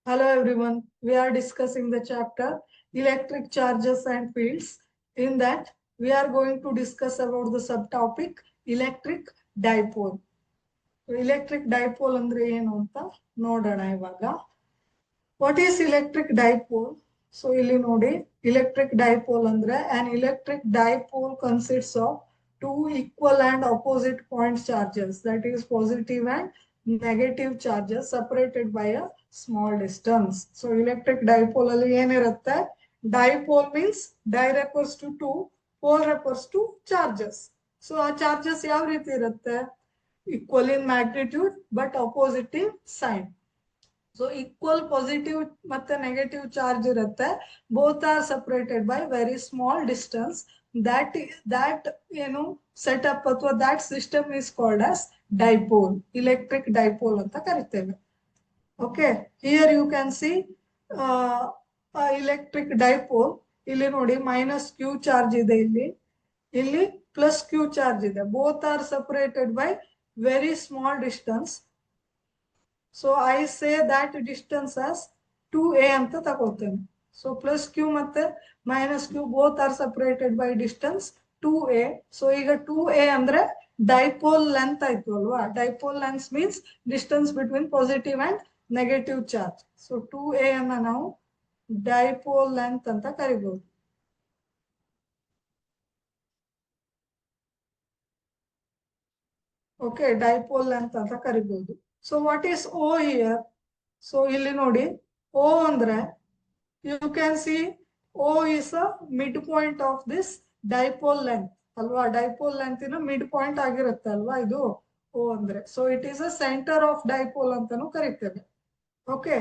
Hello everyone. We are discussing the chapter electric charges and fields. In that, we are going to discuss about the subtopic electric dipole. Electric dipole ಅಂದ್ರೆ ಏನು ಅಂತ ನೋಡೋಣ ಇವಾಗ. What is electric dipole? So ಇಲ್ಲಿ ನೋಡಿ electric dipole ಅಂದ್ರೆ an electric dipole consists of two equal and opposite point charges, that is positive and negative charges separated by a small distance. So electric dipole ಅಲ್ಲಿ ಏನಿರುತ್ತೆ? Dipole means di refers to two, pole refers to charges. So ಆ charges ಯಾವ ರೀತಿ ಇರುತ್ತೆ? Equal in magnitude but oppositive sign. So equal positive ಮತ್ತೆ negative charge ಇರುತ್ತೆ. Both are separated by very small distance. That setup ಅಥವಾ that system is called as dipole. Electric dipole ಅಂತ ಕರಿತೇವೆ. Okay, here you can see electric dipole. ಇಲ್ಲಿ ನೋಡಿ minus q charge ಇದೆ ಇಲ್ಲಿ plus q charge ಇದೆ. Both are separated by very small distance. So I say that distance as 2a ಅಂತ ತಗೊಳ್ತೇನೆ. So plus q ಮತ್ತೆ minus q both are separated by distance 2a. So ಈಗ 2a ಅಂದ್ರೆ dipole length ಆಯ್ತು ಅಲ್ವಾ? Dipole length means distance between positive and negative charge. So 2a ಅನ್ನ ನಾವು dipole length ಅಂತ ಕರಿಬಹುದು. Okay, dipole length ಅಂತ ಕರಿಬಹುದು. So what is O here? So ಇಲ್ಲಿ ನೋಡಿ O ಅಂದ್ರೆ you can see O is a midpoint of this dipole length ಅಲ್ವಾ? Dipole length ಇನ midpoint ಆಗಿರುತ್ತೆ ಅಲ್ವಾ ಇದು O ಅಂದ್ರೆ. So it is a center of dipole ಅಂತಾನು ಕರಿತೇವೆ. ಓಕೆ,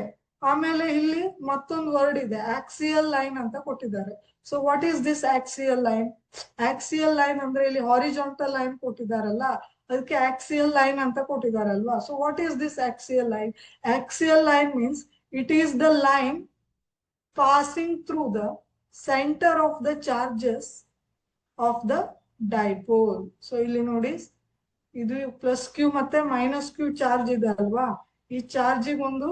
ಆಮೇಲೆ ಇಲ್ಲಿ ಮತ್ತೊಂದು ವರ್ಡ್ ಇದೆ ಆಕ್ಸಿಯಲ್ ಲೈನ್ ಅಂತ ಕೊಟ್ಟಿದ್ದಾರೆ. So what is this axial line? Axial line ಅಂದ್ರೆ ಇಲ್ಲಿ ಹಾರಿಜಾಂಟಲ್ ಲೈನ್ ಕೊಟ್ಟಿದ್ದಾರಲ್ಲ, ಅದಕ್ಕೆ ಆಕ್ಸಿಯಲ್ ಲೈನ್ ಅಂತ ಕೊಟ್ಟಿದ್ದಾರಲ್ವಾ. So what is this axial line? Axial line means it is the line passing through the centre of the charges of the dipole. So ಇಲ್ಲಿ ನೋಡಿ ಇದು plus Q ಮತ್ತೆ ಮೈನಸ್ ಕ್ಯೂ ಚಾರ್ಜ್ ಇದೆ ಅಲ್ವಾ, ಈ ಚಾರ್ಜಿಗೆ ಒಂದು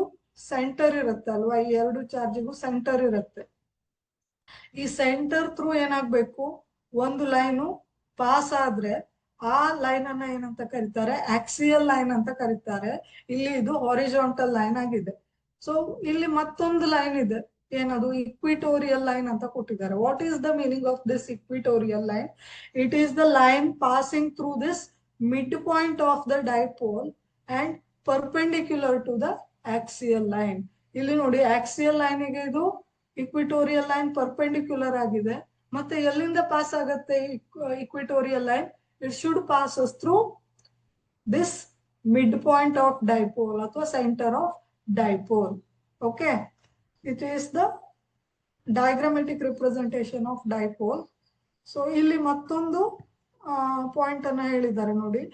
ಸೆಂಟರ್ ಇರುತ್ತೆ ಅಲ್ವಾ, ಈ ಎರಡು ಚಾರ್ಜಿಗೂ ಸೆಂಟರ್ ಇರುತ್ತೆ. ಈ ಸೆಂಟರ್ ಥ್ರೂ ಏನಾಗ್ಬೇಕು, ಒಂದು ಲೈನು ಪಾಸ್ ಆದ್ರೆ ಆ ಲೈನ್ ಅನ್ನ ಏನಂತ ಕರೀತಾರೆ? ಆಕ್ಸಿಯಲ್ ಲೈನ್ ಅಂತ ಕರೀತಾರೆ. ಇಲ್ಲಿ ಇದು ಹಾರಿಜಾಂಟಲ್ ಲೈನ್ ಆಗಿದೆ. ಸೊ ಇಲ್ಲಿ ಮತ್ತೊಂದು ಲೈನ್ ಇದೆ, ಏನದು? ಇಕ್ವಿಟೋರಿಯಲ್ ಲೈನ್ ಅಂತ ಕೊಟ್ಟಿದ್ದಾರೆ. What is the meaning of this equatorial line? It is the line passing through this mid point of the dipole and perpendicular to the axial line. ಇಲ್ಲಿ ನೋಡಿ axial ಲೈನ್ಗೆ ಇದು ಇಕ್ವಿಟೋರಿಯಲ್ ಲೈನ್ ಪರ್ಪೆಂಡಿಕ್ಯುಲರ್ ಆಗಿದೆ. ಮತ್ತೆ ಎಲ್ಲಿಂದ pass ಆಗುತ್ತೆ equatorial line? It should pass through this mid point of dipole ಅಥವಾ centre of dipole. Okay, it is the diagrammatic representation of dipole. So ಇಲ್ಲಿ ಮತ್ತೊಂದು ಪಾಯಿಂಟ್ ಅನ್ನ ಹೇಳಿದ್ದಾರೆ ನೋಡಿ,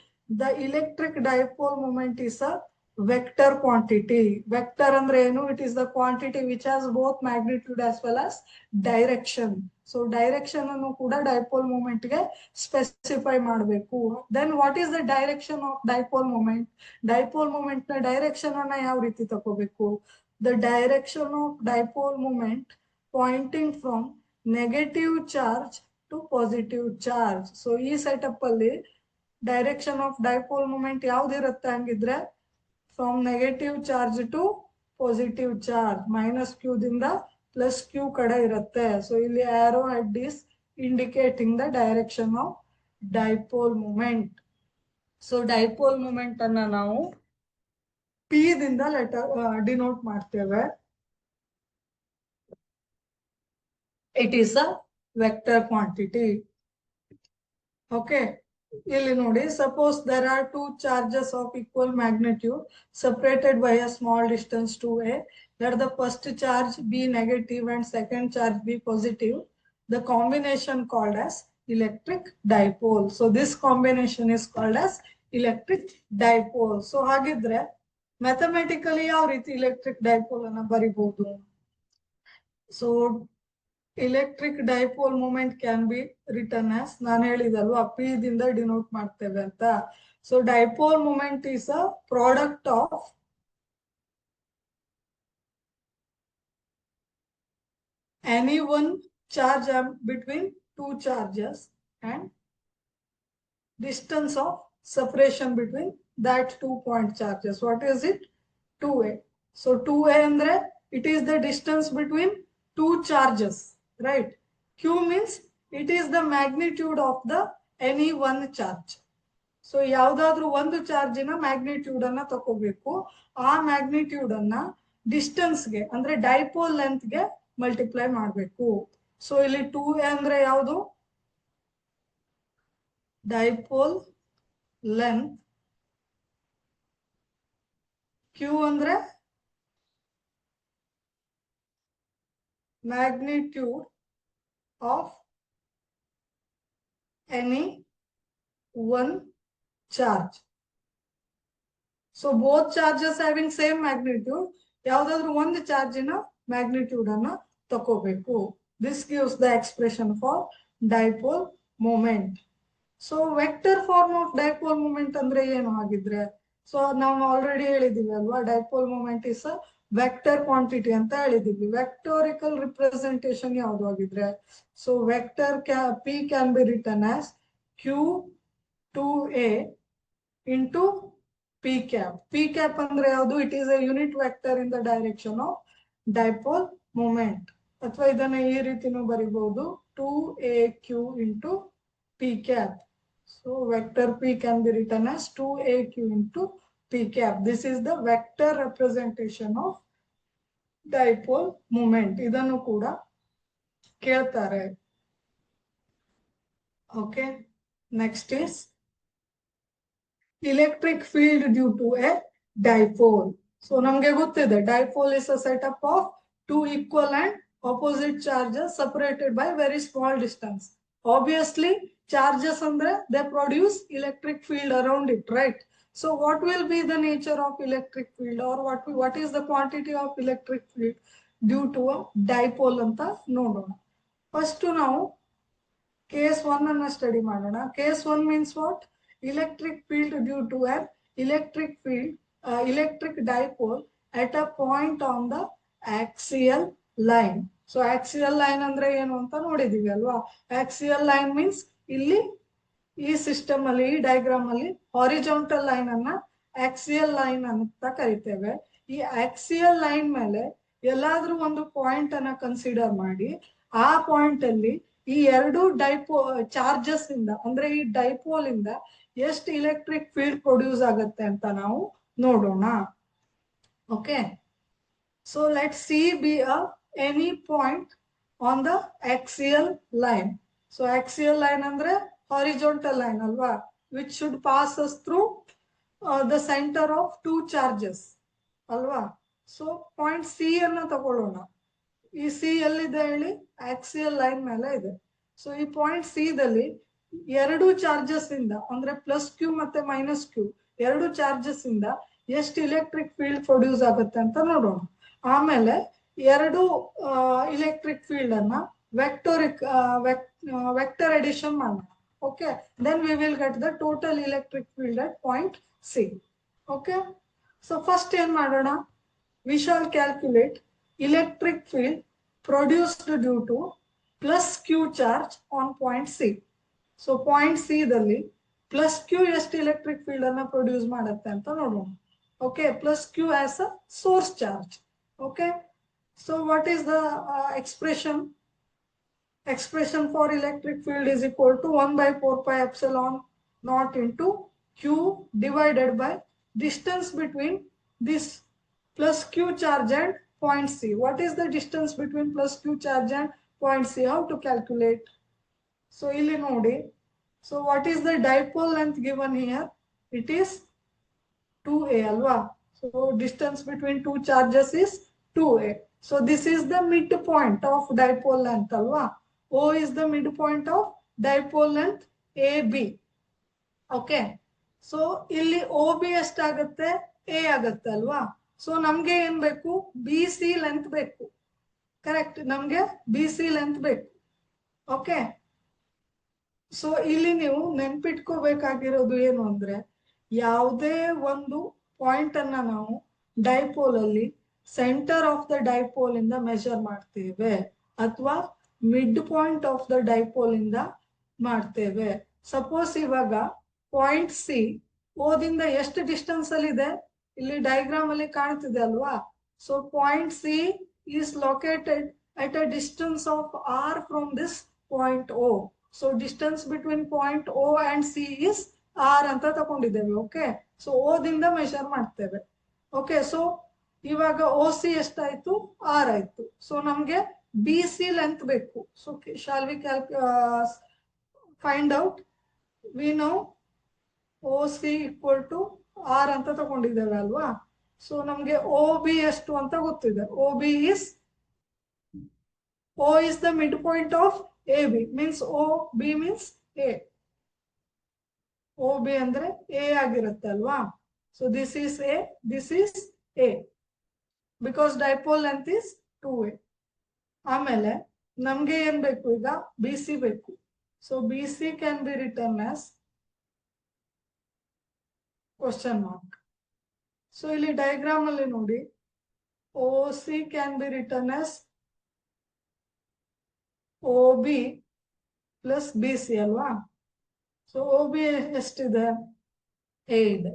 the electric dipole moment is a vector quantity. Vector ಅಂದ್ರೆ ಏನು? It is the quantity which has both magnitude as well as direction. So direction ಅನ್ನು ಕೂಡ dipole moment ಗೆ ಸ್ಪೆಸಿಫೈ ಮಾಡಬೇಕು. Then what is the direction of dipole moment? Dipole moment ನ direction ಅನ್ನ ಯಾವ ರೀತಿ ತಗೋಬೇಕು? The direction of dipole moment pointing from negative charge to positive charge. So ಈ ಸೆಟಪ್ ಅಲ್ಲಿ ಡೈರೆಕ್ಷನ್ ಆಫ್ ಡೈಪೋಲ್ ಮೂಮೆಂಟ್ ಯಾವ್ದಿರುತ್ತೆ ಹಂಗಿದ್ರೆ? From negative charge to positive charge, minus Q ದಿಂದ ಪ್ಲಸ್ ಕ್ಯೂ ಕಡೆ ಇರುತ್ತೆ. ಸೊ ಇಲ್ಲಿ arrow head is indicating the direction of dipole moment. So dipole moment ಅನ್ನ ನಾವು ಪಿ ದಿಂದ ಡಿನೋಟ್ ಮಾಡ್ತೇವೆ. It is a vector quantity. Okay, ಇಲ್ಲಿ ನೋಡಿ, suppose there are two charges of equal magnitude separated by a small distance 2a. Let the first charge be negative and second charge be positive. The combination called as electric dipole. So this combination is called as electric dipole. So ಹಾಗಿದ್ರೆ mathematically ಯಾವ ರೀತಿ electric dipole ಅನ್ನ ಬರಿಬಹುದು? So electric dipole moment can be written as, ನಾನು ಹೇಳಿದಲ್ವಾ P ದಿಂದ denote ಮಾಡ್ತೇವೆ ಅಂತ. So dipole moment is a product of any one charge between two charges and distance of separation between that 2 point charges. What is it? 2a. So 2a andre it is the distance between two charges, right? Q means it is the magnitude of the any one charge. So ಯಾವ್ದಾದ್ರು ಒಂದು ಚಾರ್ಜಿನ magnitude ಅನ್ನ ತಗೋಬೇಕು. ಆ magnitude ಅನ್ನ ಡಿಸ್ಟೆನ್ಸ್ಗೆ ಅಂದ್ರೆ dipole ಲೆಂತ್ಗೆ multiply ಮಾಡಬೇಕು. So ಇಲ್ಲಿ 2a ಅಂದ್ರೆ ಯಾವುದು? Dipole length. Q ಅಂದ್ರೆ magnitude of any one charge. So both charges having same magnitude, ಯಾವ್ದಾದ್ರು ಒಂದು ಚಾರ್ಜಿನ ಮ್ಯಾಗ್ನಿಟ್ಯೂಡ್ ಅನ್ನ ತಗೋಬೇಕು. This gives the expression for dipole moment. So vector form of dipole moment ಅಂದ್ರೆ ಏನು ಹಾಗಿದ್ರೆ? ಸೊ ನಾವು ಆಲ್ರೆಡಿ ಹೇಳಿದೀವಿ ಅಲ್ವಾ, dipole moment is a vector quantity ಅಂತ ಹೇಳಿದೀವಿ. ವೆಕ್ಟೋರಿಕಲ್ ರಿಪ್ರೆಸೆಂಟೇಷನ್ ಯಾವ್ದು ಆಗಿದ್ರೆ? So vector P can be written as Q2a into p cap. P cap ಅಂದ್ರೆ ಯಾವುದು? It is a unit vector in the direction of dipole moment. ಅಥವಾ ಇದನ್ನ ಈ ರೀತಿನೂ ಬರಿಬಹುದು, 2aq into p cap. So vector p can be written as 2aq into p cap. This is the vector representation of dipole moment. ಇದನ್ನು ಕೂಡ ಕೇಳ್ತಾರೆ. Okay, next is electric field due to a dipole. So ನಮಗೆ ಗೊತ್ತಿದೆ dipole is a setup of two equal and opposite charges separated by very small distance. Obviously charges andre they produce electric field around it, right? So what will be the nature of electric field, or what is the quantity of electric field due to a dipole anta nodona. First ನಾವು case 1 ಅನ್ನ study ಮಾಡೋಣ. Case 1 means what? Electric field due to an electric dipole at a point on the axial line. So axial line ಅಂದ್ರೆ ಏನು ಅಂತ ನೋಡಿದೀವಿ ಅಲ್ವಾ? Axial line means ಇಲ್ಲಿ ಈ ಸಿಸ್ಟಮ್ ಅಲ್ಲಿ, ಈ ಡಯಾಗ್ರಾಮ್ ಅಲ್ಲಿ ಹಾರಿಜಾಂಟಲ್ ಲೈನ್ ಅನ್ನ ಆಕ್ಸಿಯಲ್ ಲೈನ್ ಅಂತ ಕರಿತೇವೆ. ಈ ಆಕ್ಸಿಯಲ್ ಲೈನ್ ಮೇಲೆ ಎಲ್ಲಾದ್ರೂ ಒಂದು ಪಾಯಿಂಟ್ ಅನ್ನ ಕನ್ಸಿಡರ್ ಮಾಡಿ, ಆ ಪಾಯಿಂಟ್ ಅಲ್ಲಿ ಈ ಎರಡು ಚಾರ್ಜಸ್ ಇಂದ ಅಂದ್ರೆ ಈ ಡೈಪೋಲ್ ಇಂದ ಎಷ್ಟು ಎಲೆಕ್ಟ್ರಿಕ್ ಫೀಲ್ಡ್ ಪ್ರೊಡ್ಯೂಸ್ ಆಗುತ್ತೆ ಅಂತ ನಾವು ನೋಡೋಣ. Okay, so let see be any point on the axial line. So axial line ಅಂದ್ರೆ ಹಾರಿಜಾಂಟಲ್ ಲೈನ್ ಅಲ್ವಾ, which should pass us through the centre of two charges ಅಲ್ವಾ. ಸೊ ಪಾಯಿಂಟ್ ಸಿ ಅನ್ನ ತಗೊಳ್ಳೋಣ. ಈ ಸಿ ಎಲ್ಲಿದೆ ಹೇಳಿ? ಆಕ್ಸಿಯಲ್ ಲೈನ್ ಮೇಲೆ ಇದೆ. ಸೊ ಈ ಪಾಯಿಂಟ್ ಸಿ ದಲ್ಲಿ ಎರಡು ಚಾರ್ಜಸ್ ಇಂದ ಅಂದ್ರೆ ಪ್ಲಸ್ ಕ್ಯೂ ಮತ್ತೆ ಮೈನಸ್ ಕ್ಯೂ ಎರಡು ಚಾರ್ಜಸ್ ಇಂದ ಎಷ್ಟು ಇಲೆಕ್ಟ್ರಿಕ್ ಫೀಲ್ಡ್ ಪ್ರೊಡ್ಯೂಸ್ ಆಗುತ್ತೆ ಅಂತ ನೋಡೋಣ. ಆಮೇಲೆ ಎರಡು ಇಲೆಕ್ಟ್ರಿಕ್ ಫೀಲ್ಡ್ ಅನ್ನ ವೆಕ್ಟರ್ ಎಡಿಷನ್ ಮಾಡೋಣ. Okay, then we will get the total electric field at point C. Okay, so first ಏನ್ ಮಾಡೋಣ? We shall calculate electric field produced due to plus q charge on point C. So point C ದಲ್ಲಿ plus q ಎಷ್ಟು electric field ಅನ್ನ produce ಮಾಡುತ್ತೆ ಅಂತ ನೋಡೋಣ. Okay, plus q as a source charge. Okay, so what is the expression? Expression for electric field is equal to 1 by 4 pi epsilon naught into q divided by distance between this plus q charge and point C. What is the distance between plus q charge and point C? How to calculate? So ಇಲ್ಲಿ ನೋಡಿ. So what is the dipole length given here? It is 2a alwa. So distance between two charges is 2a. So this is the midpoint of dipole length alwa. O is the midpoint of dipole length AB. Okay. So ಇಲ್ಲಿ OB ಎಷ್ಟಾಗುತ್ತೆ? A ಆಗುತ್ತೆ ಅಲ್ವಾ. So ನಮ್ಗೆ ಏನ್ ಬೇಕು? B C length ಬೇಕು. Correct, ನಮ್ಗೆ B C length ಬೇಕು. ಓಕೆ, ಸೊ ಇಲ್ಲಿ ನೀವು ನೆನ್ಪಿಟ್ಕೋಬೇಕಾಗಿರೋದು ಏನು ಅಂದ್ರೆ, ಯಾವುದೇ ಒಂದು ಪಾಯಿಂಟ್ ಅನ್ನ ನಾವು ಡೈಪೋಲ್ ಅಲ್ಲಿ ಸೆಂಟರ್ ಆಫ್ ದ ಡೈಪೋಲ್ ಇಂದ ಮೆಜರ್ ಮಾಡ್ತೇವೆ ಅಥವಾ mid point of the dipole ಇಂದ ಮಾಡ್ತೇವೆ. ಸಪೋಸ್ ಇವಾಗ ಪಾಯಿಂಟ್ ಸಿ ಓದಿಂದ ಎಷ್ಟು ಡಿಸ್ಟೆನ್ಸ್ ಅಲ್ಲಿ ಇದೆ, ಇಲ್ಲಿ ಡಯಾಗ್ರಾಮ್ ಅಲ್ಲಿ ಕಾಣ್ತಿದೆ ಅಲ್ವಾ. So point C is located at a distance of r from this point O. So distance between point O and C is r ಅಂತ ತಗೊಂಡಿದ್ದೇವೆ. ಓಕೆ, ಸೊ O ದಿಂದ ಮೆಷರ್ ಮಾಡ್ತೇವೆ. ಓಕೆ, ಸೊ ಇವಾಗ ಒ ಸಿ ಎಷ್ಟಾಯ್ತು, R ಆಯ್ತು. So ನಮ್ಗೆ B C length ಬೇಕು. So shall we find out. We know O C equal to R ಅಂತ ತಗೊಂಡಿದ್ದೇವೆ ಅಲ್ವಾ. ಸೊ ನಮ್ಗೆ ಒ ಬಿ ಎಷ್ಟು ಅಂತ ಗೊತ್ತಿದೆ. O B is O is the midpoint of AB, means OB means A. OB ಅಂದ್ರೆ A ಆಗಿರುತ್ತೆ ಅಲ್ವಾ. So this is A, this is A, because dipole length is 2A. ಆಮೇಲೆ ನಮ್ಗೆ ಏನ್ ಬೇಕು ಈಗ, BC ಬೇಕು. So BC can be written as question mark. So ಇಲ್ಲಿ ಡಯಾಗ್ರಾಮ್ ಅಲ್ಲಿ ನೋಡಿ, OC can be written as OB plus B C ಅಲ್ವಾ. ಸೊ ಒ ಬಿ ಎಷ್ಟಿದೆ, ಎ ಇದೆ.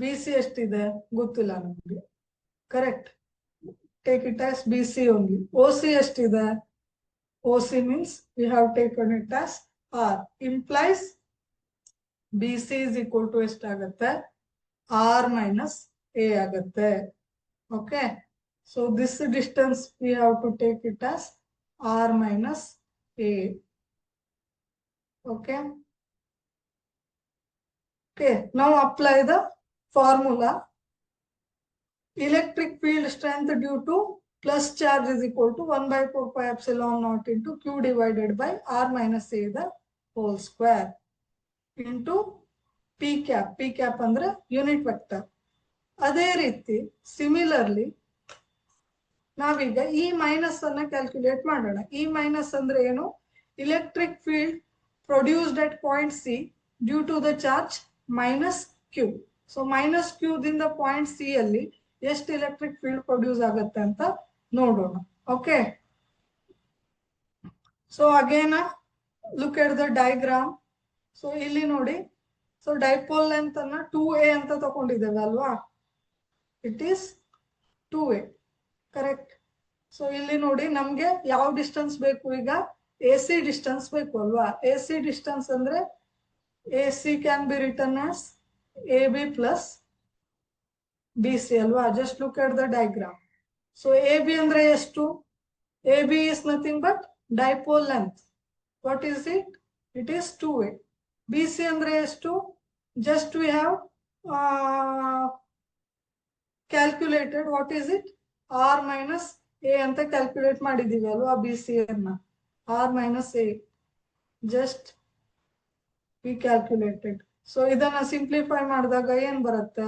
ಬಿ ಸಿ ಎಷ್ಟಿದೆ ಗೊತ್ತಿಲ್ಲ ನಮಗೆ. Correct, take it as B C only. O C ಎಷ್ಟಿದೆ, O C means we have taken it as R. Implies B C is equal to ಎಷ್ಟಾಗತ್ತೆ, R minus A ಆಗತ್ತೆ. Okay, so this distance we have to take it as R minus A. Okay. Okay. Now apply the formula. Electric field strength due to plus charge is equal to 1 by 4 pi epsilon naught into Q divided by R minus A the whole square into P cap. P cap andre unit vector. ಅದೇ ರೀತಿ similarly ನಾವೀಗ ಈ minus ಅನ್ನ calculate ಮಾಡೋಣ. ಈ minus ಅಂದ್ರೆ ಏನು, electric field produced at point C due to the charge minus Q. So minus Q ದಿಂದ ಪಾಯಿಂಟ್ ಸಿ ಅಲ್ಲಿ ಎಷ್ಟು ಎಲೆಕ್ಟ್ರಿಕ್ ಫೀಲ್ಡ್ ಪ್ರೊಡ್ಯೂಸ್ ಆಗುತ್ತೆ ಅಂತ ನೋಡೋಣ. Okay, so again look at the diagram. So ಇಲ್ಲಿ ನೋಡಿ, ಸೊ ಡೈಪೋಲ್ ಲೆಂತ್ ಅನ್ನ 2A ಅಂತ ತಗೊಂಡಿದ್ದೇವೆ ಅಲ್ವಾ. It is 2A. Correct. So ಇಲ್ಲಿ ನೋಡಿ, ನಮ್ಗೆ ಯಾವ ಡಿಸ್ಟೆನ್ಸ್ ಬೇಕು ಈಗ, ಎ ಸಿ ಡಿಸ್ಟೆನ್ಸ್ ಬೇಕು ಅಲ್ವಾ. ಎ ಸಿ ಡಿಸ್ಟೆನ್ಸ್ ಅಂದ್ರೆ A C can be written as A B plus B C ಅಲ್ವಾ. Just look at the diagram. So A B ಅಂದ್ರೆ ಎಷ್ಟು, A B is nothing but dipole length. What is it, it is 2A. B C ಅಂದ್ರೆ ಎಷ್ಟು, just we have calculated what is it, R minus A ಅಂತ calculate ಮಾಡಿದೀವಿ ಅಲ್ವಾ B C ಅನ್ನ. R minus A just we calculated. So ಇದನ್ನ simplify ಮಾಡಿದಾಗ ಏನ್ ಬರುತ್ತೆ,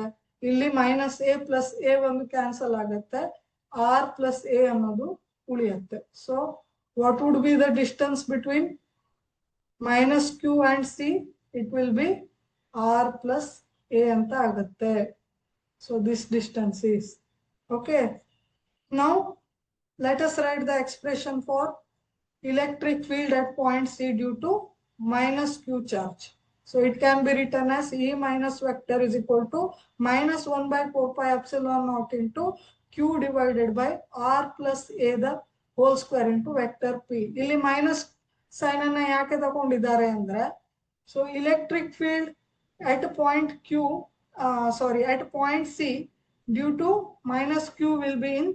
ಇಲ್ಲಿ ಮೈನಸ್ ಎ ಪ್ಲಸ್ ಎ ಒಂದು ಕ್ಯಾನ್ಸಲ್ ಆಗುತ್ತೆ, ಆರ್ ಪ್ಲಸ್ ಎ ಅನ್ನೋದು ಉಳಿಯುತ್ತೆ. So what would be the distance between minus Q and C, it will be R plus A ಅಂತ ಆಗುತ್ತೆ. So this distance is okay. Now let us write the expression for electric field at point C due to minus Q charge. So it can be written as E minus vector is equal to minus 1 by 4 pi epsilon naught into Q divided by R plus A the whole square into vector P. ಇಲ್ಲಿ minus sine ಅನ್ನ ಯಾಕೆ ತಗೊಂಡಿದ್ದಾರೆ ಅಂದ್ರೆ, so electric field at point Q, at point C due to minus Q will be in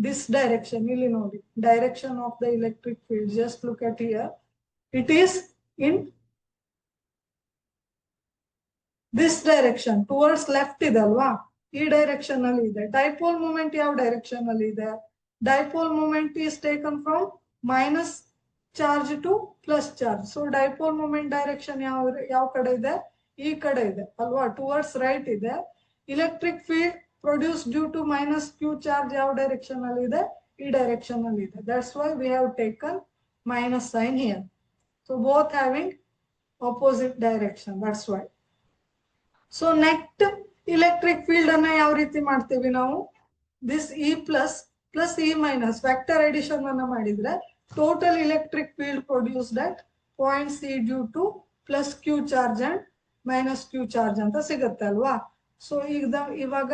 this direction. ಇಲ್ಲಿ ನೋಡಿ, direction of the electric field, just look at here, it is in this direction, towards left ಇದೆ ಅಲ್ವಾ. ಈ direction ಅಲ್ಲಿ ಇದೆ. Dipole moment ಯಾವ direction ಅಲ್ಲಿ ಇದೆ, dipole moment is taken from minus charge to plus charge. So dipole moment direction ಯಾವ ಕಡೆ ಇದೆ, ಈ ಕಡೆ ಇದೆ ಅಲ್ವಾ, ಟುವರ್ಡ್ಸ್ ರೈಟ್ ಇದೆ. Electric field produced due to minus Q charge ಯಾವ ಡೈರೆಕ್ಷನ್ ಅಲ್ಲಿ ಇದೆ, ಈ ಡೈರೆಕ್ಷನ್ ಅಲ್ಲಿ ಇದೆ. That's why we have taken minus sign here. So both having opposite direction, that's why. So next electric field ಅನ್ನ ಯಾವ ರೀತಿ ಮಾಡ್ತೀವಿ ನಾವು, this E plus plus E minus vector addition ಅನ್ನ ಮಾಡಿದ್ರೆ total electric field produced at point C due to plus Q charge and minus Q charge ಅಂತ ಸಿಗುತ್ತೆ ಅಲ್ವಾ. ಸೊ ಇವಾಗ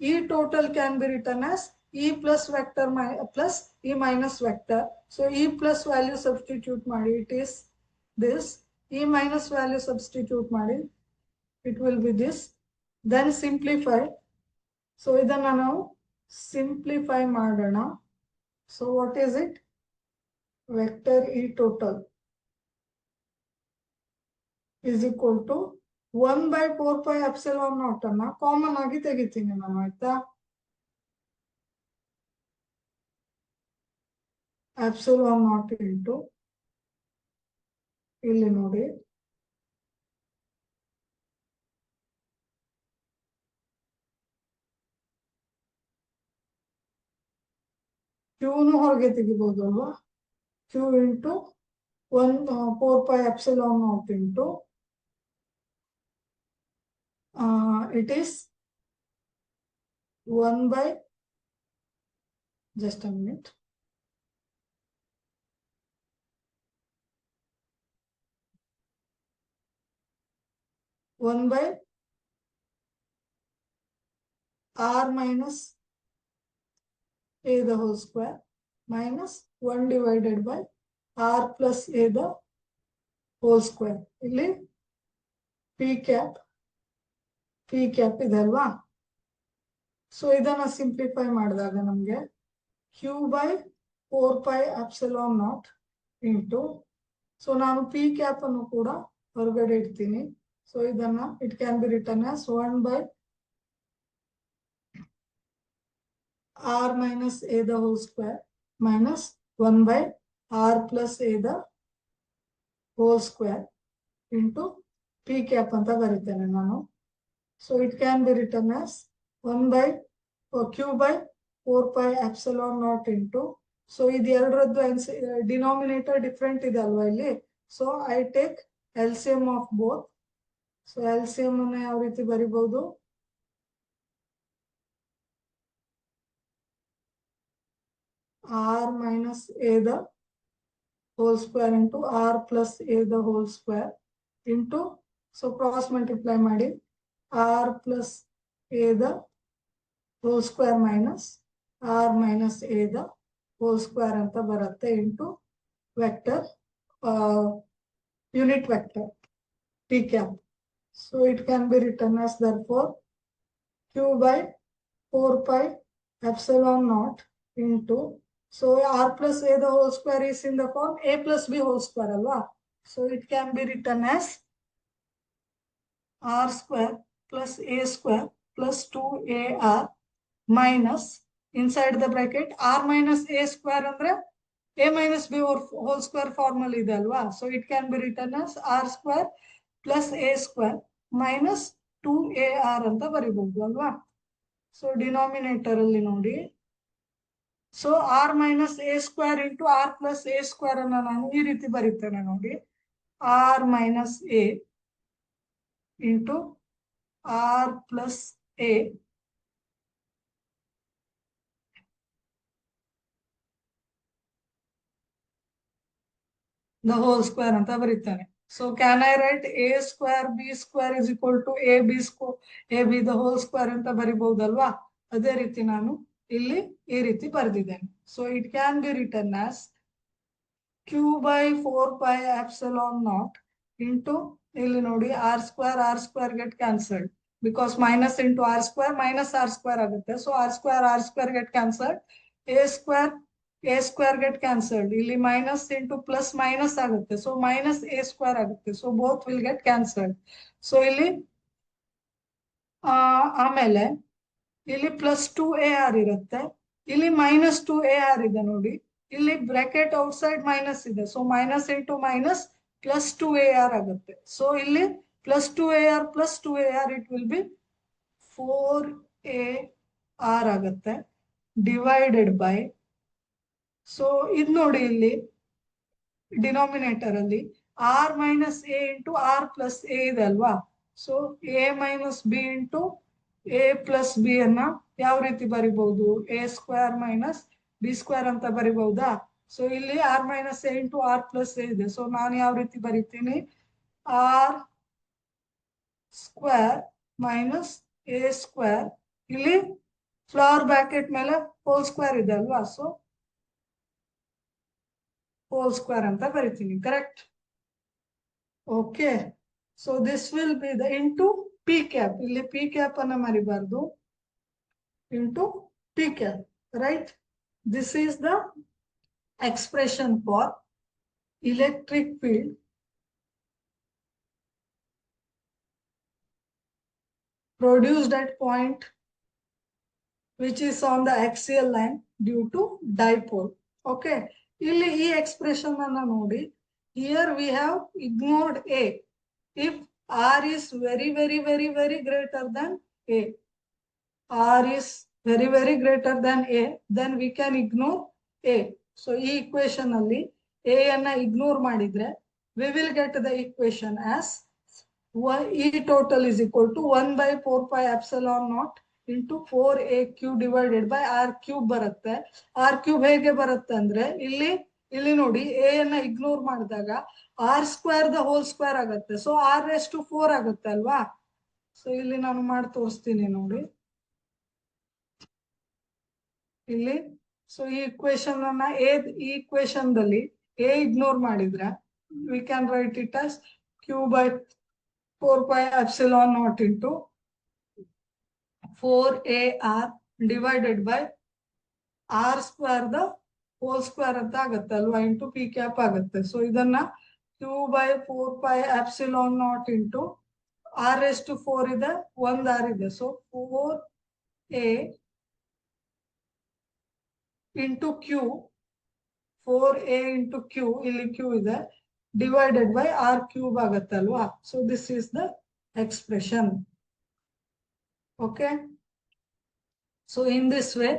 E total can be written as E plus vector plus E minus vector. So E plus value substitute ಮಾಡಿ, it is this. E minus value substitute ಮಾಡಿ, it will be this. Then simplify. So ಇದನ್ನ ನಾವು simplify ಮಾಡೋಣ. So what is it? Vector E total is equal to 1 by 4 pi epsilon naught ಅನ್ನ common ಆಗಿ ತೆಗಿತೀನಿ ನಾನು, ಆಯ್ತಾ. ಎಪ್ಸಿಲಾನ್ ನಾಟ್ ಇಂಟು ಇಲ್ಲಿ ನೋಡಿ ಕ್ಯೂನು ಹೊರಗೆ ತೆಗಿಬಹುದು ಅಲ್ವಾ. Q into 4 pi epsilon naught into it is 1 by, just a minute, one by r minus a the whole square minus 1 divided by r plus a the whole square. ಇಲ್ಲಿ p cap ಇದೆ ಅಲ್ವಾ. So ಇದನ್ನ simplify ಮಾಡಿದಾಗ ನಮ್ಗೆ q by 4 pi epsilon naught into, so ನಾನು p cap ಅನ್ನು ಕೂಡ ಹೊರಗಡೆ ಇಡ್ತೀನಿ. ಸೊ ಇದನ್ನ it can be written as 1 by r minus a the whole square minus 1 by r plus a the whole square into p cap ಅಂತ ಬರೀತೇನೆ ನಾನು. So it can be written as 1 by q by 4 pi epsilon naught into, so ಇದು ಎರಡರದ್ದು denominator different ಇದೆ ಅಲ್ವಾ ಇಲ್ಲಿ. So I take LCM of both. So LCM ಅನ್ನು ಯಾವ ರೀತಿ ಬರಿಬಹುದು, r minus a the whole square into r plus a the whole square into, so cross multiply ಮಾಡಿ r plus a the whole square minus r minus a the whole square ಅಂತ ಬರುತ್ತೆ into vector unit vector p cap. So it can be written as therefore q by 4 pi epsilon naught into, so r plus a the whole square is in the form a plus b whole square alwa. So it can be written as r square plus a square plus 2ar minus inside the bracket r minus a square andre a minus b whole square formal ಇದೆ ಅಲ್ವಾ. So it can be written as r square plus a square minus 2ar ಅಂತ ಬರಿಬಹುದು ಅಲ್ವಾ. So denominator ಅಲ್ಲಿ ನೋಡಿ, so r minus a square into r plus a square ಅನ್ನ ನಾನು ಈ ರೀತಿ ಬರೀತೇನೆ ನೋಡಿ, r minus a into r plus a the whole square ಅಂತ ಬರೀತಾನೆ. So can I write a square b square is equal to ab the whole square ಅಂತ ಬರಿಬಹುದಲ್ವಾ. ಅದೇ ರೀತಿ ನಾನು ಇಲ್ಲಿ ಈ ರೀತಿ ಬರೆದಿದ್ದೇನೆ. So it can be written as q by 4 pi epsilon naught into, ಇಲ್ಲಿ ನೋಡಿ r square get cancelled because minus into r square ಆಗುತ್ತೆ. So r square get cancelled, a square get cancelled, ಇಲ್ಲಿ minus into plus minus ಆಗುತ್ತೆ. So minus a square ಆಗುತ್ತೆ. So both will get cancelled. So ಇಲ್ಲಿ ಆಮೇಲೆ ಇಲ್ಲಿ plus 2ar ಇರುತ್ತೆ, ಇಲ್ಲಿ minus 2ar ಇದೆ ನೋಡಿ, ಇಲ್ಲಿ ಬ್ರಾಕೆಟ್ ಔಟ್ಸೈಡ್ ಮೈನಸ್ ಇದೆ. So minus into minus plus 2ar ಆಗುತ್ತೆ. ಸೊ ಇಲ್ಲಿ plus 2ar it will B 4ar ಆಗುತ್ತೆ ಡಿವೈಡೆಡ್ ಬೈ, ಸೊ ಇದು ನೋಡಿ ಇಲ್ಲಿ ಡಿನಾಮಿನೇಟರ್ ಅಲ್ಲಿ r minus a into r plus a ಇದೆ ಅಲ್ವಾ. So a minus b into a plus b ಅನ್ನ ಯಾವ ರೀತಿ ಬರಿಬಹುದು, a square minus b square ಅಂತ ಬರಿಬಹುದಾ. ಸೊ ಇಲ್ಲಿ r minus A into r plus A ಇದೆ. ಸೊ ನಾನು ಯಾವ ರೀತಿ ಬರೀತೀನಿ, R square minus A square, ಇಲ್ಲಿ ಫ್ಲವರ್ ಬ್ರಾಕೆಟ್ ಮೇಲೆ ಹೋಲ್ ಸ್ಕ್ವೇರ್ ಇದೆ ಅಲ್ವಾ, ಸೊ ಹೋಲ್ ಸ್ಕ್ವೇರ್ ಅಂತ ಬರಿತೀನಿ. Correct? Okay. So this will B the into P cap, ಇಲ್ಲಿ ಪಿ ಕ್ಯಾಪ್ ಅನ್ನ ಮರಿಬಾರ್ದು, into P cap. Right? This is the expression for electric field produced at point which is on the axial line due to dipole. Okay, ಇಲ್ಲಿ ಈ expression ಅನ್ನ ನೋಡಿ, here we have ignored a. If r is very greater than a, r is very greater than a, then we can ignore a. So ಈ equation ಅಲ್ಲಿ a ಅನ್ನ ignore ಮಾಡಿದ್ರೆ we will get the equation as E total is equal to 1 by 4 pi epsilon naught into 4aq divided by r cube ಬರುತ್ತೆ. r cube ಹೇಗೆ ಬರುತ್ತೆ ಅಂದ್ರೆ ಇಲ್ಲಿ ನೋಡಿ, a ಅನ್ನ ಇಗ್ನೋರ್ ಮಾಡಿದಾಗ r square the whole square ಆಗುತ್ತೆ. ಸೊ r raised to 4 ಆಗುತ್ತೆ ಅಲ್ವಾ. ಸೊ ಇಲ್ಲಿ ನಾನು ಮಾಡಿ ತೋರಿಸ್ತೀನಿ ನೋಡಿ ಇಲ್ಲಿ. ಸೊ ಈ ಇಕ್ವೇಶನ್ ಅನ್ನ ಈ ಇಕ್ವೇಶನ್ ದಲ್ಲಿ a ಇಗ್ನೋರ್ ಮಾಡಿದ್ರೆ we can write it as q by 4 pi epsilon naught into 4ar divided by r square the whole square ಅಂತ ಆಗುತ್ತೆ ಅಲ್ವಾ, ಇಂಟು ಪಿ ಕ್ಯಾಪ್ ಆಗುತ್ತೆ. ಸೊ ಇದನ್ನ q by 4 pi epsilon naught into r raised to 4 ಇದೆ, 1 r ಇದೆ. So 4a into q, 4a into q, ಇಲ್ಲಿ q ಇದೆ, divided by r cube ಆಗುತ್ತೆ ಅಲ್ವಾ. So this is the expression. Okay, so in this way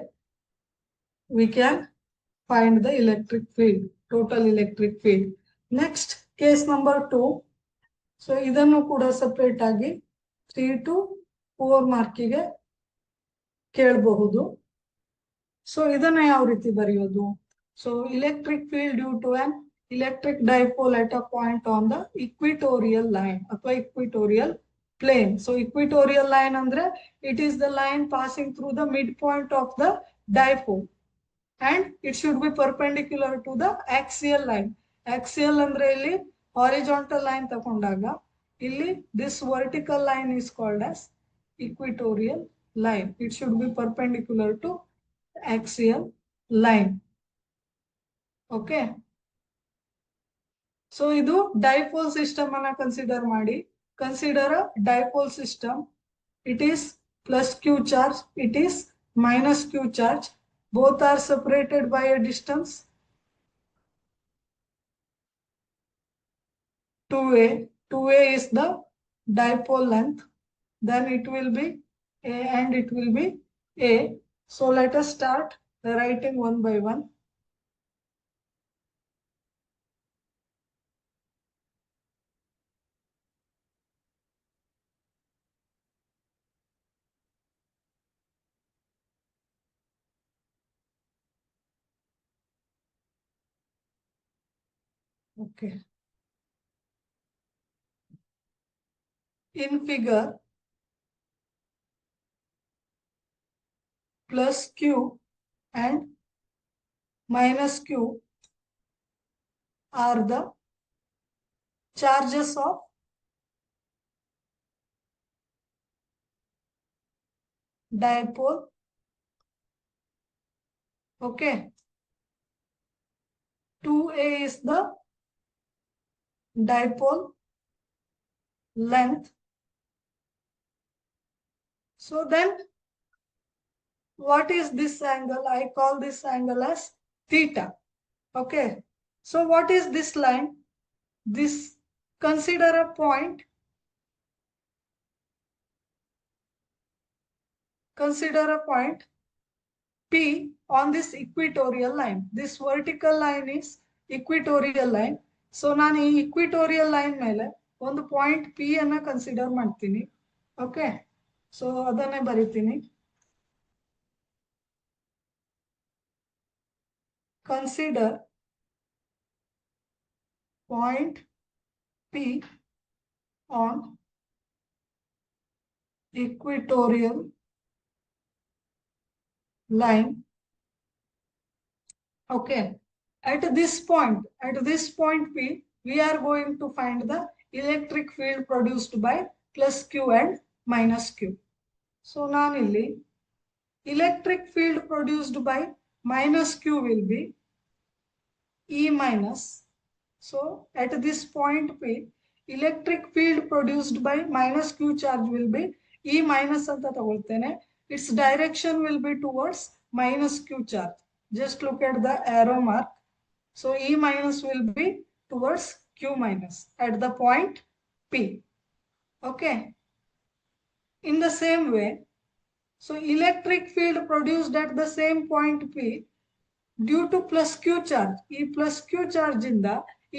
we can find the electric field, total electric field. Next, case number 2. So idannu kuda separate agi 3 to 4 ಮಾರ್ಕಿಗೆ ಕೇಳಬಹುದು. So ಇದನ್ನ ಯಾವ ರೀತಿ ಬರೆಯೋದು? So electric field due to an electric dipole at a point on the equatorial line ಅಥವಾ equatorial plane. So equatorial line andre it is the line passing through the midpoint of the dipole and it should be perpendicular to the axial line. Axial andre illi horizontal line takondaga illi this vertical line is called as equatorial line. It should be perpendicular to axial line. Okay, so idu dipole system anna consider ಮಾಡಿ. Consider a dipole system. It is plus q charge, it is minus q charge. Both are separated by a distance 2a. 2a is the dipole length. Then it will be a and it will be a. So let us start writing one by one. Okay. In figure, plus q and minus q are the charges of dipole. Okay. 2a is the dipole length. So then what is this angle? I call this angle as theta. Okay, so what is this line? This, consider a point, consider a point P on this equatorial line. This vertical line is equatorial line. So ನಾನು ಈ equatorial line ಮೇಲೆ ಒಂದು point P ಅನ್ನ consider ಮಾಡ್ತೀನಿ. Okay, so ಅದನ್ನೇ ಬರಿತೀನಿ. Consider point P on equatorial line. Okay, at this point P, we are going to find the electric field produced by plus Q and minus Q. So nanilli electric field produced by minus Q will be E minus. So at this point P, electric field produced by minus Q charge will be E minus anta tagoltene. Its direction will be towards minus Q charge. Just look at the arrow mark. So E minus will be towards Q minus at the point P. Okay. In the same way, so electric field produced at the same point P due to plus Q charge, ಈ plus Q charge ಇಂದ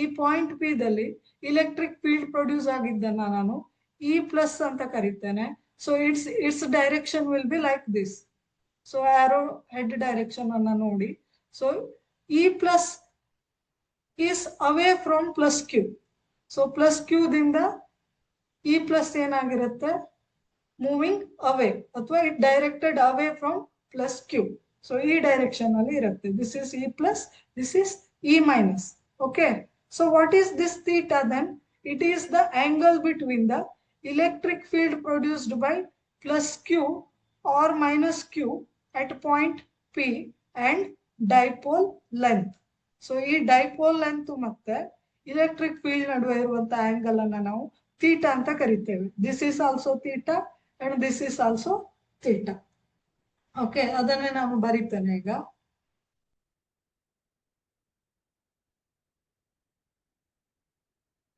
ಈ point P ದಲ್ಲಿ electric field produce ಆಗಿದ್ದನ್ನ ನಾನು E plus ಅಂತ ಕರೀತೇನೆ. So it's direction will be like this. So arrow head direction ಅನ್ನ ನೋಡಿ. So E plus is away from plus Q. So plus Q ದಿಂದ ಇ ಪ್ಲಸ್ ಏನಾಗಿರುತ್ತೆ, moving away ಅಥವಾ it directed away from plus Q. So E direction ಅಲ್ಲಿ ಇರುತ್ತೆ. This is E plus, this is E minus. Okay. So what is this theta then? It is the angle between the electric field produced by plus Q or minus Q at point P and dipole length. So ಈ dipole length ಮತ್ತೆ electric field ನಡುವೆ ಇರುವಂತ angle ಅನ್ನ ನಾವು theta ಅಂತ ಕರಿತೇವೆ. This is also theta and this is also theta. Okay, ಅದನ್ನೇ ನಾನು ಬರೀತೇನೆ ಈಗ.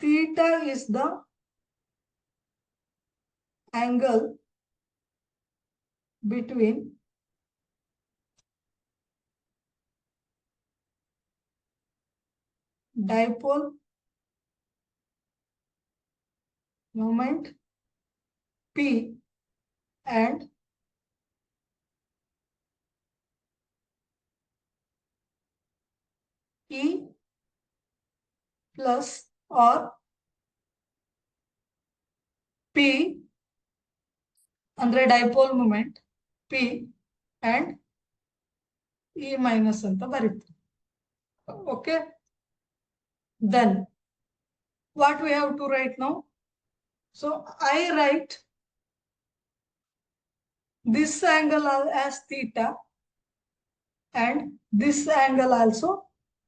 Theta is the angle between dipole moment P and E plus or P ಅಂದ್ರೆ dipole moment P and E minus ಅಂತ ಬರೀತೀವಿ. Okay, then what we have to write now? So I write this angle as theta and this angle also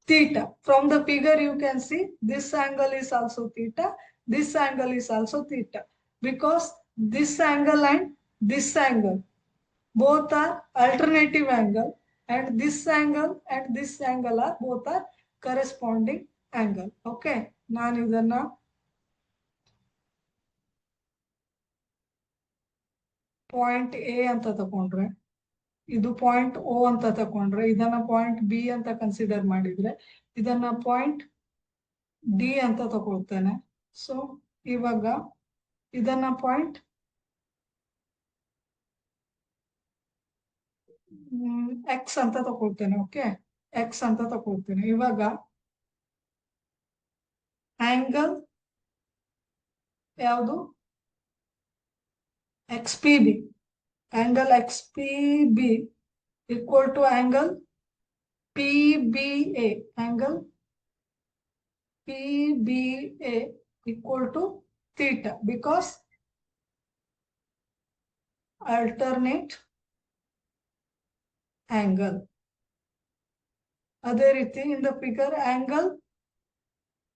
theta. From the figure you can see this angle is also theta, this angle is also theta, because this angle and this angle both are alternative angle, and this angle and this angle are both are corresponding angle. Okay, ನಾನು ಇದನ್ನ point A ಅಂತ ತಗೊಂಡ್ರೆ, ಇದು point ಓ ಅಂತ ತಗೊಂಡ್ರೆ, ಇದನ್ನ point B ಅಂತ consider ಮಾಡಿದ್ರೆ, ಇದನ್ನ ಪಾಯಿಂಟ್ ಡಿ ಅಂತ ತಗೊಳ್ತೇನೆ. ಸೊ ಇವಾಗ ಇದನ್ನ ಪಾಯಿಂಟ್ ಎಕ್ಸ್ ಅಂತ ತಗೊಳ್ತೇನೆ. ಓಕೆ, ಎಕ್ಸ್ ಅಂತ ತಗೊಳ್ತೇನೆ. ಇವಾಗ ಆಂಗಲ್ ಯಾವುದು, X P B, angle XPB equal to angle PBA, angle PBA equal to theta, because alternate angle. ಅದೇ ರೀತಿ in the figure angle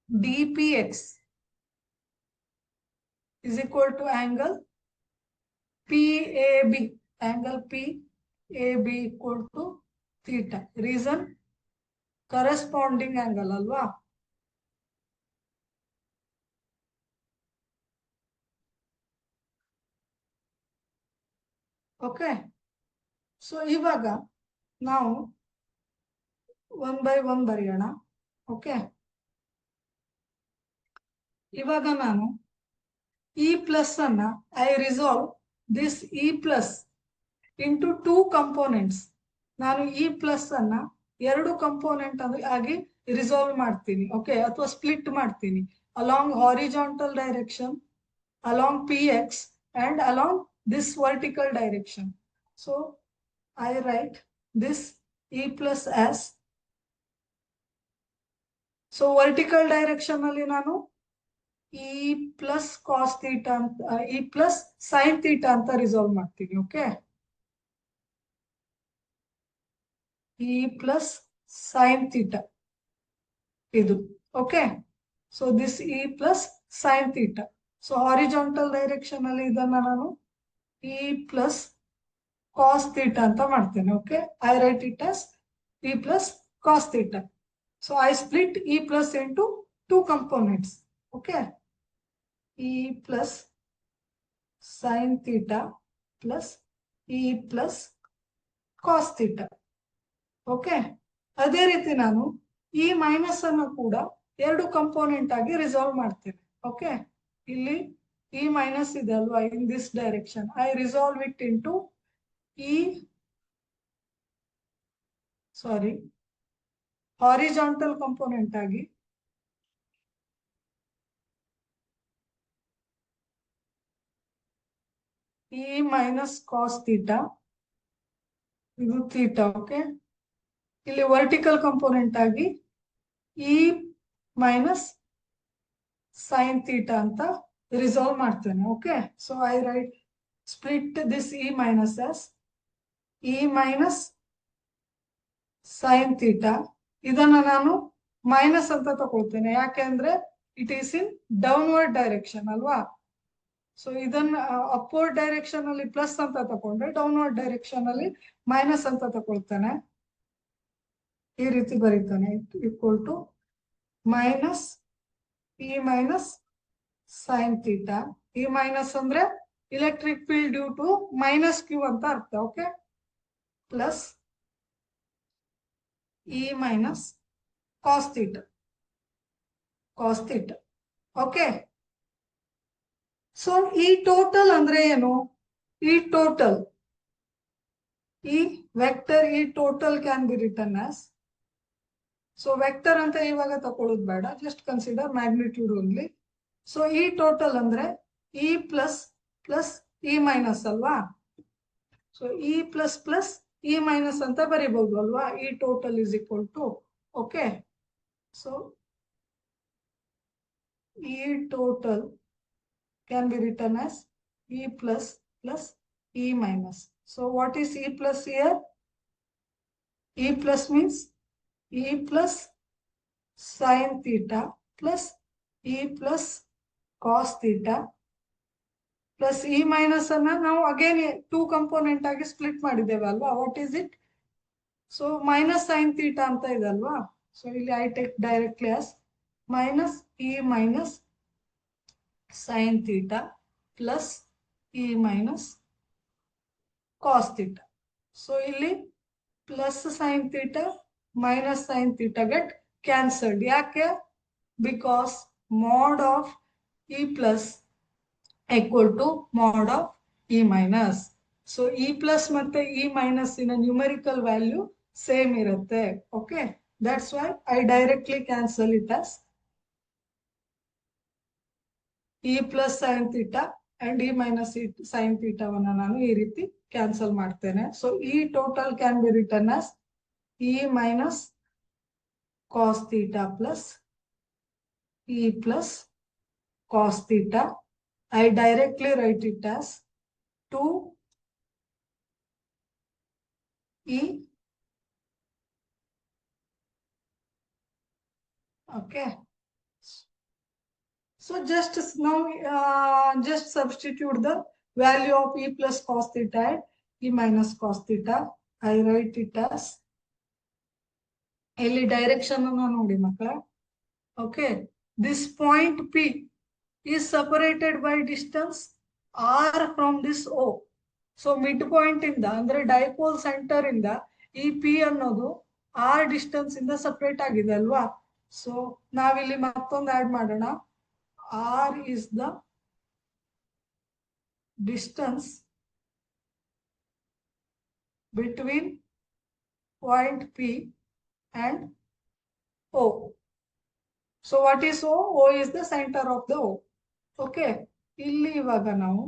DPX is equal to angle PAB, angle PAB equal to theta. Reason, corresponding angle alwa. Okay, so ಇವಾಗ ನಾವು one by one ಬರೆಯೋಣ. Okay, ಇವಾಗ ನಾನು E plus ಅನ್ನ I resolve this E plus into two components. ನಾನು E plus ಅನ್ನ ಎರಡು component ಆಗಿ ರಿಸಾಲ್ವ್ ಮಾಡ್ತೀನಿ, ಓಕೆ, ಅಥವಾ ಸ್ಪ್ಲಿಟ್ ಮಾಡ್ತೀನಿ along horizontal direction, along px and along this vertical direction. So I write this e plus s. So vertical direction alli nanu e plus cos theta e plus sin theta anta resolve ಮಾಡ್ತೀನಿ, okay, e plus sin theta idu, okay. So this e plus sin theta. So horizontal direction alli idanna nanu e plus cos theta anta ಮಾಡ್ತೇನೆ, okay. I write it as e plus cos theta. So I split e plus into two components, okay. E plus sin theta plus e plus cos theta, okay. ಅದೇ ರೀತಿ ನಾನು ಈ minus ಅನ್ನು ಕೂಡ ಎರಡು component ಆಗಿ resolve ಮಾಡ್ತೇನೆ, okay. ಇಲ್ಲಿ ಈ ಮೈನಸ್ ಇದೆ ಅಲ್ವಾ, in this direction I resolve it into e, sorry, horizontal component ಆಗಿ e ಮೈನಸ್ ಕಾಸ್ ಥೀಟಾ, ಇದು ಥೀಟಾ, ಓಕೆ. ಇಲ್ಲಿ ವರ್ಟಿಕಲ್ ಕಂಪೋನೆಂಟ್ ಆಗಿ e ಮೈನಸ್ ಸೈನ್ ಥೀಟಾ ಅಂತ ರಿಸಾಲ್ವ್ ಮಾಡ್ತೇನೆ, okay. So I write split this e minus as e minus sine theta. ಇದನ್ನ ನಾನು minus ಅಂತ ತಗೊಳ್ತೇನೆ, ಯಾಕೆಂದ್ರೆ it is in downward direction ಅಲ್ವಾ. ಸೊ ಇದನ್ನ ಅಪ್ವರ್ಡ್ ಡೈರೆಕ್ಷನ್ ಅಲ್ಲಿ ಪ್ಲಸ್ ಅಂತ ತಗೊಂಡ್ರೆ ಡೌನ್ವರ್ಡ್ ಡೈರೆಕ್ಷನ್ ಅಲ್ಲಿ ಮೈನಸ್ ಅಂತ ತಗೊಳ್ತೇನೆ. ಈ ರೀತಿ ಬರೀತಾನೆ, equal to minus E minus sine theta. E minus ಅಂದ್ರೆ electric field due to minus Q ಅಂತ ಅರ್ಥ, okay. Plus E minus cos theta, cos theta, okay. So E total ಅಂದ್ರೆ ಏನು? E total, E vector E total can be written as, so vector ಅಂತ ಇವಾಗ ತಕೊಳ್ಳೋದು ಬೇಡ, just consider magnitude only. So E total ಅಂದ್ರೆ E plus plus E minus ಅಲ್ವಾ. So E plus plus E minus ಅಂತ ಬರೀಬಹುದು ಅಲ್ವಾ. E total is equal to, okay. So E total can be written as e plus plus e minus. So what is e plus here? E plus means e plus sin theta plus e plus cos theta plus e minus anna now again two component agi split ಮಾಡಿದ್ದೇವೆ ಅಲ್ವಾ. What is it? So minus sin theta ಅಂತ ಇದೆ ಅಲ್ವಾ. So ಇಲ್ಲಿ I take directly as minus e minus sin theta plus e minus cos theta. So ಇಲ್ಲಿ plus sin theta minus sin theta get cancelled. ಯಾಕೆ? Because mod of e plus equal to mod of e minus. So e plus ಮತ್ತೆ e minus in a numerical value same ಇರುತ್ತೆ, okay. That's why I directly cancel it as e plus sin theta and e minus sin theta ವನ್ನ ನಾನು ಈ ರೀತಿ cancel ಮಾಡ್ತೇನೆ. So e total can be written as e minus cos theta plus e plus cos theta. I directly write it as 2e, okay. So just now just substitute the value of e plus cos theta and e minus cos theta. I write it as, ಇಲ್ಲಿ direction ಅನ್ನು ನೋಡಿ ಮಕ್ಕಳ, okay. This point P is separated by distance r from this O. So mid point ಇಂದ ಅಂದ್ರೆ dipole centre ಇಂದ ಈ P ಅನ್ನೋದು r distance ಇಂದ ಸಪರೇಟ್ ಆಗಿದೆ ಅಲ್ವಾ. ಸೊ ನಾವಿಲ್ಲಿ ಮತ್ತೊಂದು ಆಡ್ ಮಾಡೋಣ, r is the distance between point P and O. So what is O? O is the center of the O. Okay. ಇಲ್ಲಿ ಇವಾಗ ನಾವು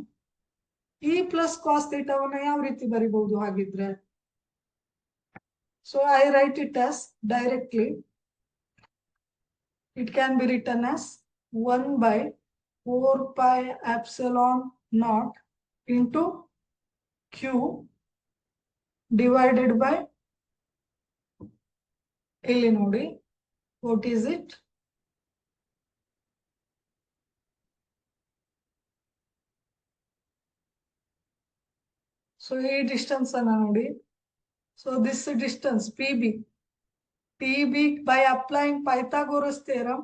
E plus cos theta ವನ್ನ ಯಾವ ರೀತಿ ಬರಿಬಹುದು ಹಾಗಿದ್ರೆ? So I write it as directly. It can be written as 1 by 4 pi epsilon naught into Q divided by, ಇಲ್ಲಿ ನೋಡಿ, what is it? So ಈ distance ಅನ್ನ ನೋಡಿ. So this distance PB. PB by applying Pythagoras theorem,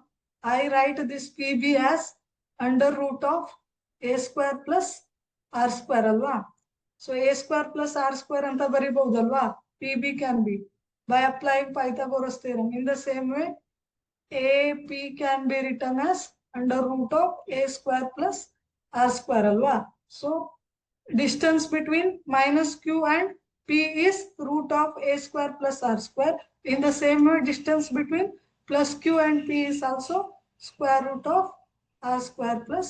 I write this PB as under root of a square plus r square ಅಲ್ವಾ? So a square plus r square ಅಂತ ಬರಿಬಹುದಲ್ವಾ? PB can be by applying Pythagoras theorem. In the same way, AP can be written as under root of a square plus r square alwa. So distance between minus q and p is root of a square plus r square. In the same way, distance between plus q and p is also square root of r square plus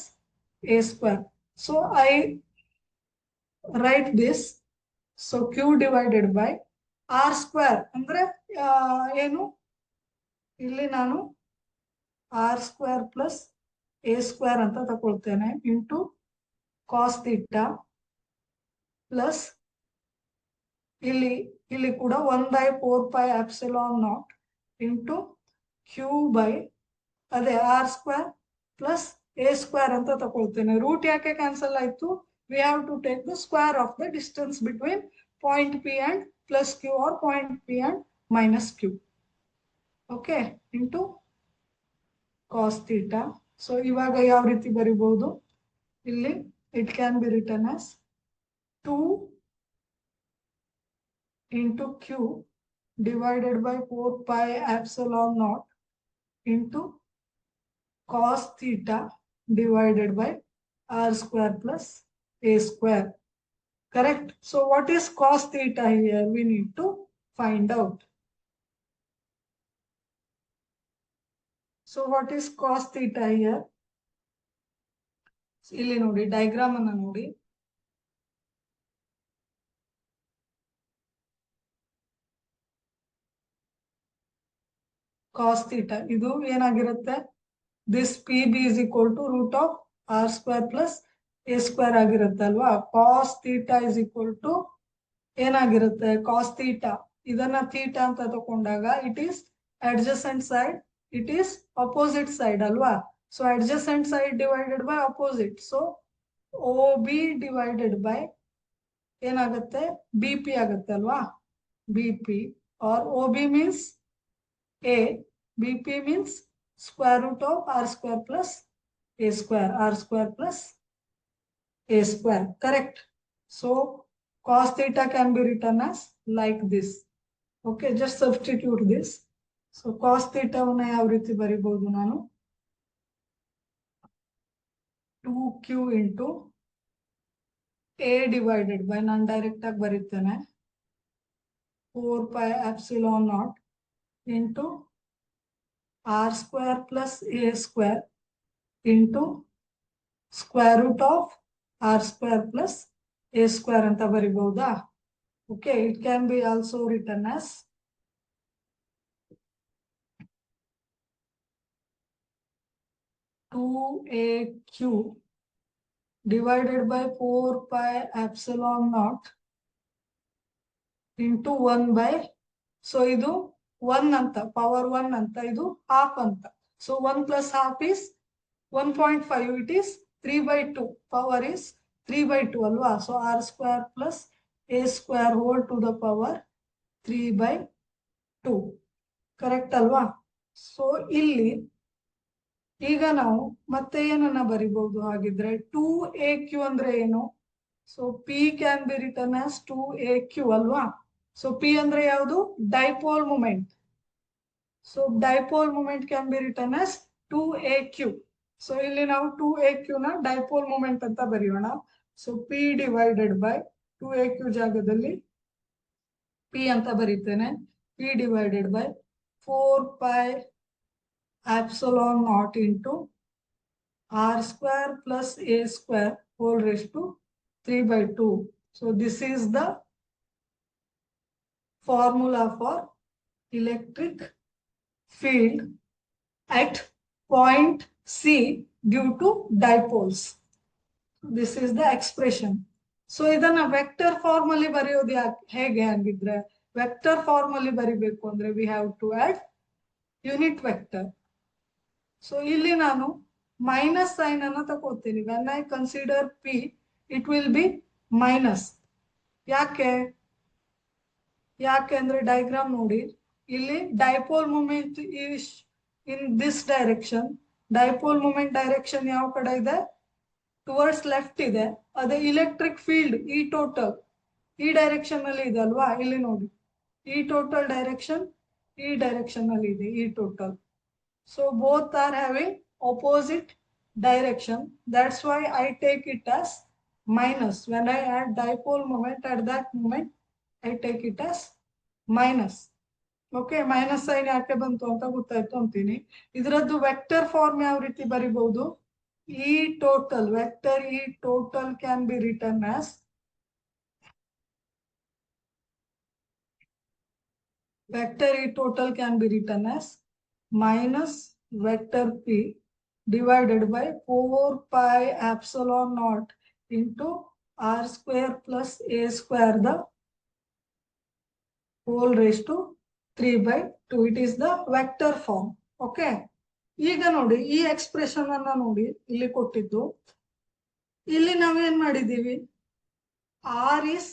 a square. So I write this. So q divided by r square andre ಏನು, ಇಲ್ಲಿ ನಾನು r square plus a square ಅಂತ ತಗೊಳ್ತೇನೆ into cos theta plus ಇಲ್ಲಿ ಕೂಡ 1 by 4 pi epsilon naught into q by ಅದೇ r square plus a square ಅಂತ ತಗೊಳ್ತೇನೆ. Root ಯಾಕೆ cancel ಆಯ್ತು? We have to take the square of the distance between point P and plus Q or point P and minus Q. Okay, into cos theta. So ಇವಾಗ ಯಾವ ರೀತಿ ಬರಿಬಹುದು? ಇಲ್ಲಿ it can be written as 2 into Q divided by 4 pi epsilon naught into cos theta divided by r square plus a square. Correct? So what is cos theta here? We need to find out. So what is cos theta here? ಇಲ್ಲಿ ನೋಡಿ, diagram ಅನ್ನು ನೋಡಿ. cos theta ಇದು ಏನಾಗಿರುತ್ತೆ? This PB is equal to root of r square plus a square ಆಗಿರುತ್ತೆ ಅಲ್ವಾ? cos theta is equal to ಏನಾಗಿರುತ್ತೆ? cos theta ಇದನ್ನ theta ಅಂತ ತಗೊಂಡಾಗ it is adjacent side, it is opposite side ಅಲ್ವಾ? So adjacent side divided by opposite. So OB divided by ಏನಾಗುತ್ತೆ? BP ಆಗುತ್ತೆ ಅಲ್ವಾ? BP or OB means A, BP means square root of r square plus a square, r square plus a square. Correct? So cos theta can be written as like this. Okay, just substitute this. So cos theta ವನ್ನ ಯಾವ ರೀತಿ ಬರಿಬಹುದು ನಾನು? 2q into a divided by, ನಾನು direct ಆಗಿ ಬರೀತೇನೆ, 4 pi epsilon naught into r square plus a square into square root of r square plus a square ಅಂತ ಬರಿಬಹುದಾ? Okay, it can be also written as 2aq divided by 4 pi epsilon naught into 1 by, so ಇದು 1 ಅಂತ, power 1 ಅಂತ, ಇದು half ಅಂತ. So 1 plus half is 1.5, it is 3 by 2, power is 3 by 2 ಅಲ್ವಾ? So r square plus a square whole to the power 3 by 2. Correct ಅಲ್ವಾ? So ಇಲ್ಲಿ ಈಗ ನಾವು ಮತ್ತೆ ಏನನ್ನ ಬರಿಬಹುದು ಹಾಗಿದ್ರೆ? 2aq ಅಂದ್ರೆ ಏನು? So P can be written as 2aq ಅಲ್ವಾ? ಸೊ P ಅಂದ್ರೆ ಯಾವುದು? Dipole moment. So dipole moment can be written as 2aq. So ಇಲ್ಲಿ ನಾವು 2aq ನ ಡೈಪೋಲ್ ಮೂಮೆಂಟ್ ಅಂತ ಬರೆಯೋಣ. So P divided by 2aq ಜಾಗದಲ್ಲಿ P ಅಂತ ಬರೀತೇನೆ. P divided by 4 pi epsilon naught into r square plus a square whole raised to 3 by 2. So this is the formula for electric field at point C due to dipoles. This is the expression. So ಇದನ್ನ vector form ಅಲ್ಲಿ ಬರೆಯೋದು ಹೇಗೆ ಆಗಿದ್ರೆ vector form ಅಲ್ಲಿ ಬರಿಬೇಕು ಅಂದ್ರೆ we have to add unit vector. So ಇಲ್ಲಿ ನಾನು ಮೈನಸ್ ಸೈನ್ ಅನ್ನ ತಗೋತೀನಿ. when I consider P it will be minus. ಯಾಕೆ ಅಂದ್ರೆ ಡಯಾಗ್ರಾಮ್ ನೋಡಿ, ಇಲ್ಲಿ dipole moment is in this direction. Dipole moment direction ಯಾವ ಕಡೆ ಇದೆ? ಟುವರ್ಡ್ಸ್ ಲೆಫ್ಟ್ ಇದೆ. ಅದೇ ಇಲೆಕ್ಟ್ರಿಕ್ ಫೀಲ್ಡ್ ಈ ಟೋಟಲ್ ಈ ಡೈರೆಕ್ಷನ್ ಅಲ್ಲಿ ಇದೆ ಅಲ್ವಾ? ಇಲ್ಲಿ ನೋಡಿ, ಈ ಟೋಟಲ್ ಡೈರೆಕ್ಷನ್ ಈ ಡೈರೆಕ್ಷನ್ ಅಲ್ಲಿ ಇದೆ, ಈ total. So both are having opposite direction. That's why I take it as minus. When I add dipole moment, at that moment I take it as minus. ಓಕೆ, ಮೈನಸ್ ಸೈನ್ ಯಾಕೆ ಬಂತು ಅಂತ ಗೊತ್ತಾಯ್ತು ಅಂತೀನಿ. ಇದರದ್ದು ವೆಕ್ಟರ್ ಫಾರ್ಮ್ ಯಾವ ರೀತಿ ಬರಿಬಹುದು? E total, vector E total can be written as minus vector P divided by 4 pi epsilon naught into r square plus a square the whole raised to 3 by 2. It is the vector form. Okay. ಈಗ ನೋಡಿ, ಈ expression ಅನ್ನ ನೋಡಿ, ಇಲ್ಲಿ ಕೊಟ್ಟಿದ್ದು. ಇಲ್ಲಿ ನಾವೇನ್ ಮಾಡಿದೀವಿ? R is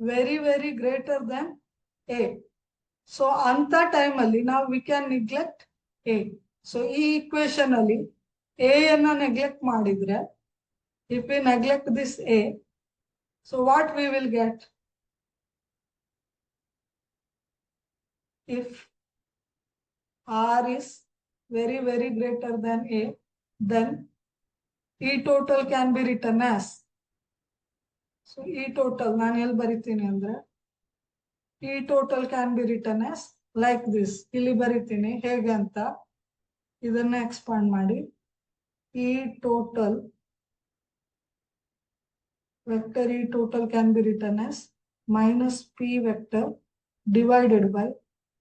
very very greater than A. So ಅಂತ ಟೈಮ್ ಅಲ್ಲಿ ನಾವು we can neglect A. So ಈ ಇಕ್ವೇಶನ್ ಅಲ್ಲಿ ಎ ಅನ್ನ ನೆಗ್ಲೆಕ್ಟ್ ಮಾಡಿದ್ರೆ, if we neglect this A, so what we will get? If R is very very greater than A, then E total can be written as, so E total ನಾನು ಎಲ್ಲಿ ಬರಿತೀನಿ ಅಂದ್ರೆ E total can be written as like this. ಇಲ್ಲಿ ಬರಿತೀನಿ ಹೇಗೆ ಅಂತ, ಇದನ್ನ expand ಮಾಡಿ. E total, vector E total can be written as minus P vector divided by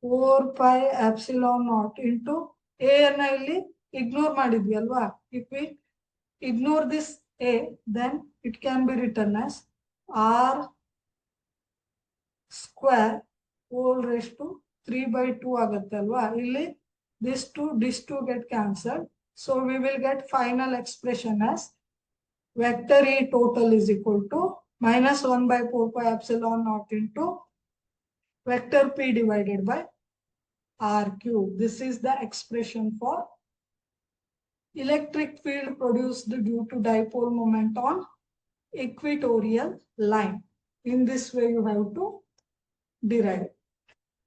4 pi epsilon naught into A ಅನ್ನ ಇಲ್ಲಿ ಇಗ್ನೋರ್ ಮಾಡಿದ್ವಿ ಅಲ್ವಾ? If we ignore this A, then it can be written as R square whole raised to 3 by 2 ಆಗುತ್ತೆ ಅಲ್ವಾ? ಇಲ್ಲಿ this 2 get cancelled. So we will get final expression as vector E total is equal to minus 1 by 4 pi epsilon naught into vector P divided by R cube. This is the expression for electric field produced due to dipole moment on equatorial line. In this way you have to derive.